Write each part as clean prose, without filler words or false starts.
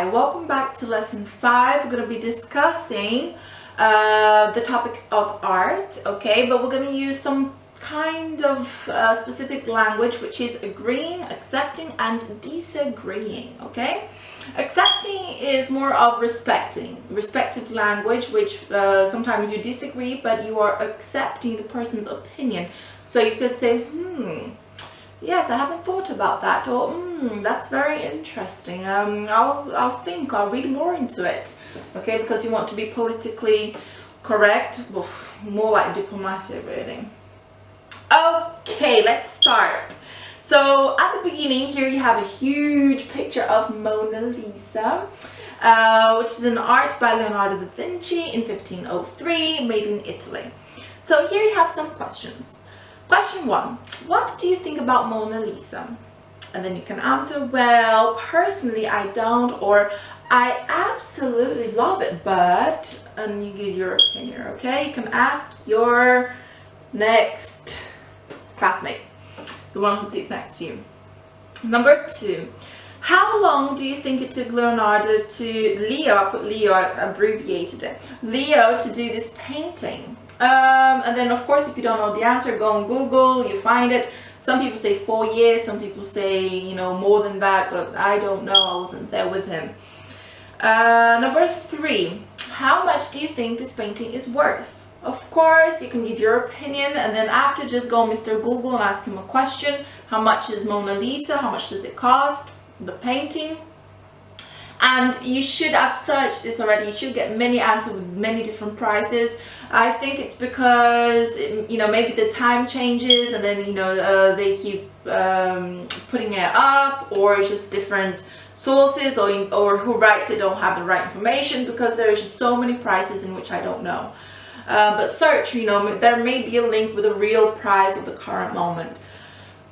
Hi, welcome back to lesson 5. We're going to be discussing the topic of art, okay, but we're going to use some kind of specific language, which is agreeing, accepting, and disagreeing, okay. Accepting is more of respective language, which sometimes you disagree, but you are accepting the person's opinion. So you could say, yes, I haven't thought about that, or that's very interesting. I'll read more into it, okay, because you want to be politically correct, well, more like diplomatic, really. Okay, let's start. So at the beginning here you have a huge picture of Mona Lisa, which is an art by Leonardo da Vinci in 1503, made in Italy. So here you have some questions. Question 1, what do you think about Mona Lisa? And then you can answer, well, personally I don't, or I absolutely love it, but, and you give your opinion, okay? You can ask your next classmate, the one who sits next to you. Number 2, how long do you think it took Leonardo to, Leo, I put Leo, I abbreviated it, Leo to do this painting? And then of course if you don't know the answer, go on Google, you find it. Some people say 4 years, some people say, you know, more than that, but I don't know, I wasn't there with him. Number 3, how much do you think this painting is worth? Of course you can give your opinion, and then after just go on Mr. Google and ask him a question. How much is Mona Lisa? How much does it cost, the painting? And you should have searched this already. You should get many answers with many different prices. I think it's because, you know, maybe the time changes, and then, you know, they keep putting it up, or just different sources, or who writes it don't have the right information, because there is just so many prices in which I don't know. But search, you know, there may be a link with a real price of the current moment.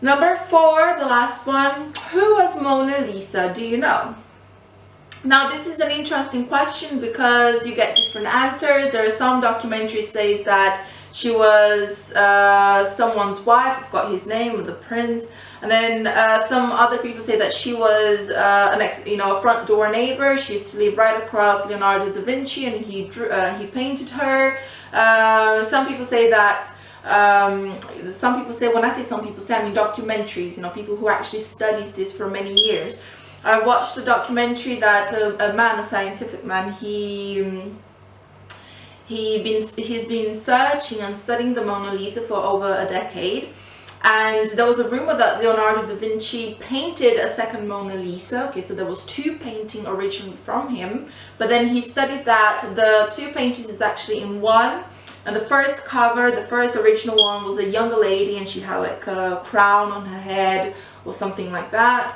Number 4, the last one, who was Mona Lisa? Do you know? Now this is an interesting question because you get different answers. There are some documentaries says that she was someone's wife, I forgot his name, or the prince, and then some other people say that she was a front door neighbor. She used to live right across Leonardo da Vinci, and he painted her. Some people say that. Some people say, when I say some people say, I mean documentaries, you know, people who actually studies this for many years. I watched a documentary that a scientific man, he's been searching and studying the Mona Lisa for over a decade, and there was a rumor that Leonardo da Vinci painted a second Mona Lisa. Okay, so there was 2 paintings originally from him, but then he studied that the 2 paintings is actually in one. And the first cover, the first original one, was a younger lady, and she had like a crown on her head or something like that.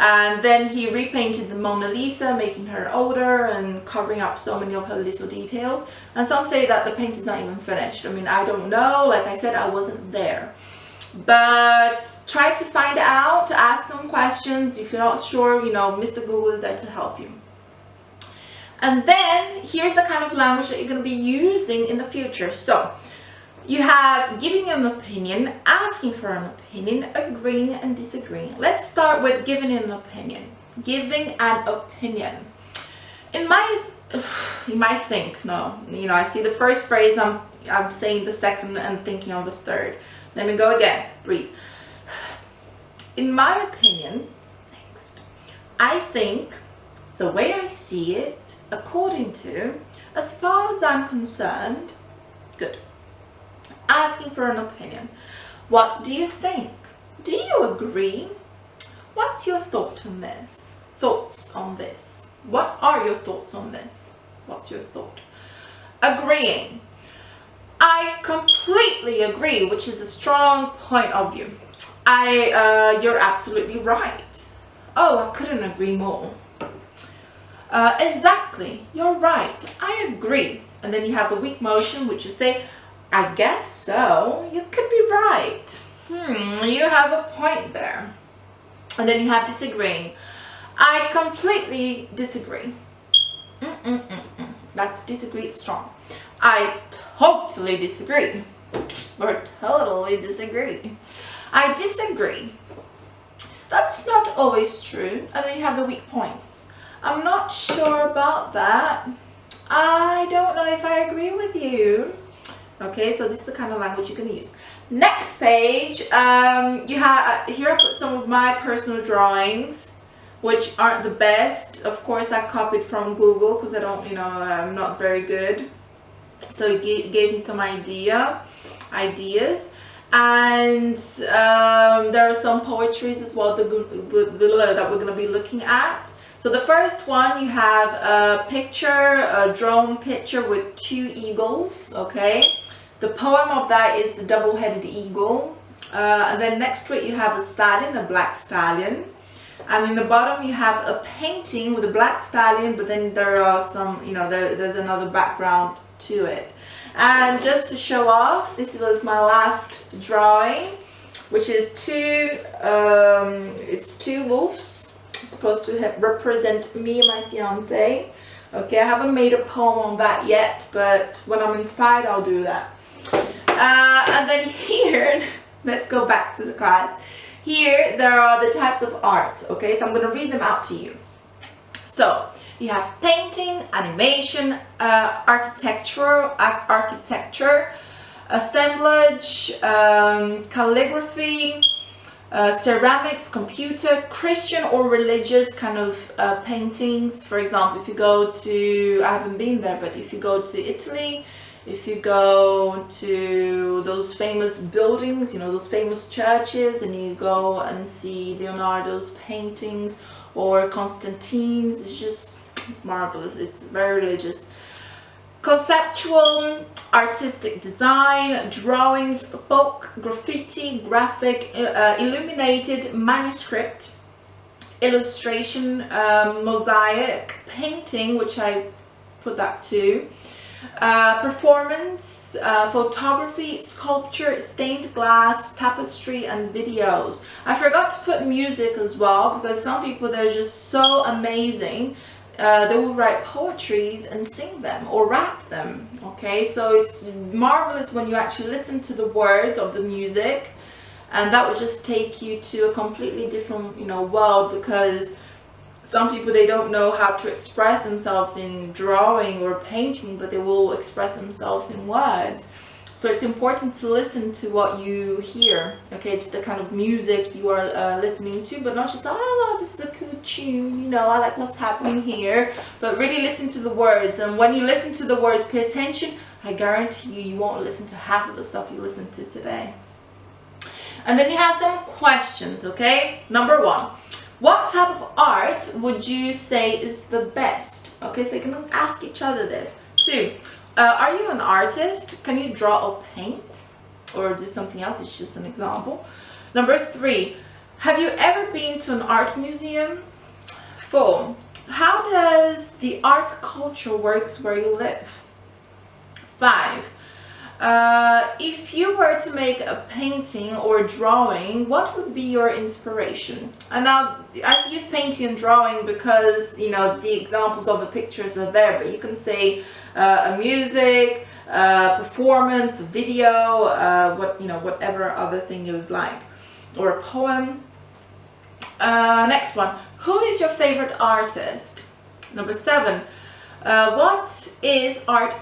And then he repainted the Mona Lisa, making her older and covering up so many of her little details. And some say that the painting is not even finished. I mean, I don't know. Like I said, I wasn't there. But try to find out, ask some questions. If you're not sure, you know, Mr. Google is there to help you. And then here's the kind of language that you're going to be using in the future. So you have giving an opinion, asking for an opinion, agreeing and disagreeing. Let's start with giving an opinion. Giving an opinion. You might think, no, you know, I see the first phrase, I'm saying the second and thinking of the third. Let me go again. Breathe. In my opinion, next, I think, the way I see it, according to, as far as I'm concerned, good. Asking for an opinion. What do you think? Do you agree? What's your thought on this? Thoughts on this? What are your thoughts on this? What's your thought? Agreeing. I completely agree, which is a strong point of view. You're absolutely right. Oh, I couldn't agree more. Exactly, you're right. I agree. And then you have the weak motion, which you say, I guess so. You could be right. You have a point there. And then you have disagreeing. I completely disagree. That's disagree strong. I totally disagree. Or totally disagree. I disagree. That's not always true. And then you have the weak points. I'm not sure about that. I don't know if I agree with you. Okay, so this is the kind of language you can use. Next page, you have here I put some of my personal drawings, which aren't the best. Of course, I copied from Google because I don't, I'm not very good. So it gave me some ideas, and there are some poetries as well that we're going to be looking at. So the first one, you have a picture, a drawn picture with 2 eagles. Okay, the poem of that is the double-headed eagle, and then next to it you have a stallion, a black stallion. And in the bottom you have a painting with a black stallion, but then there are some, there's another background to it. And just to show off, this was my last drawing, which is it's 2 wolves. It's supposed to represent me and my fiance. Okay, I haven't made a poem on that yet, but when I'm inspired, I'll do that. And then here, let's go back to the class. Here, there are the types of art, okay? So I'm going to read them out to you. So, you have painting, animation, architecture, assemblage, calligraphy, ceramics, computer, Christian or religious kind of paintings. For example, if you go to, I haven't been there, but if you go to Italy, if you go to those famous buildings, those famous churches, and you go and see Leonardo's paintings or Constantine's, it's just marvelous. It's very religious. Conceptual, artistic design, drawings, folk, graffiti, graphic, illuminated, manuscript, illustration, mosaic, painting, which I put that too. Performance, photography, sculpture, stained glass, tapestry, and videos. I forgot to put music as well, because some people, they're just so amazing. They will write poetries and sing them or rap them. Okay, so it's marvelous when you actually listen to the words of the music, and that will just take you to a completely different world, because some people, they don't know how to express themselves in drawing or painting, but they will express themselves in words. So it's important to listen to what you hear, okay, to the kind of music you are listening to, but not just, oh, this is a cool tune, I like what's happening here, but really listen to the words. And when you listen to the words, pay attention. I guarantee you, you won't listen to half of the stuff you listened to today. And then you have some questions, okay? Number 1. What type of art would you say is the best? Okay, so you can ask each other this. 2, are you an artist? Can you draw or paint? Or do something else? It's just an example. Number 3, have you ever been to an art museum? 4, how does the art culture works where you live? 5, if you were to make a painting or drawing, what would be your inspiration? And now I use painting and drawing because the examples of the pictures are there, but you can say a music, performance, a video, whatever other thing you would like, or a poem. Next one, who is your favorite artist? Number 7. What is art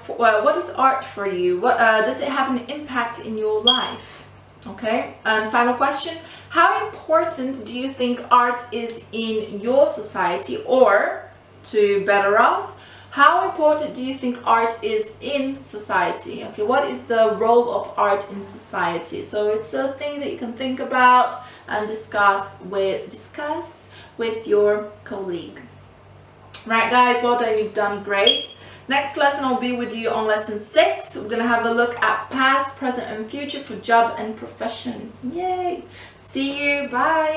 for you? Does it have an impact in your life? Okay, and final question, how important do you think art is in your society? Or, to better off, how important do you think art is in society? Okay, what is the role of art in society? So it's a thing that you can think about and discuss with your colleague. Right guys, well done, you've done great. Next lesson I'll be with you on lesson 6. We're going to have a look at past, present and future for job and profession. Yay! See you, bye!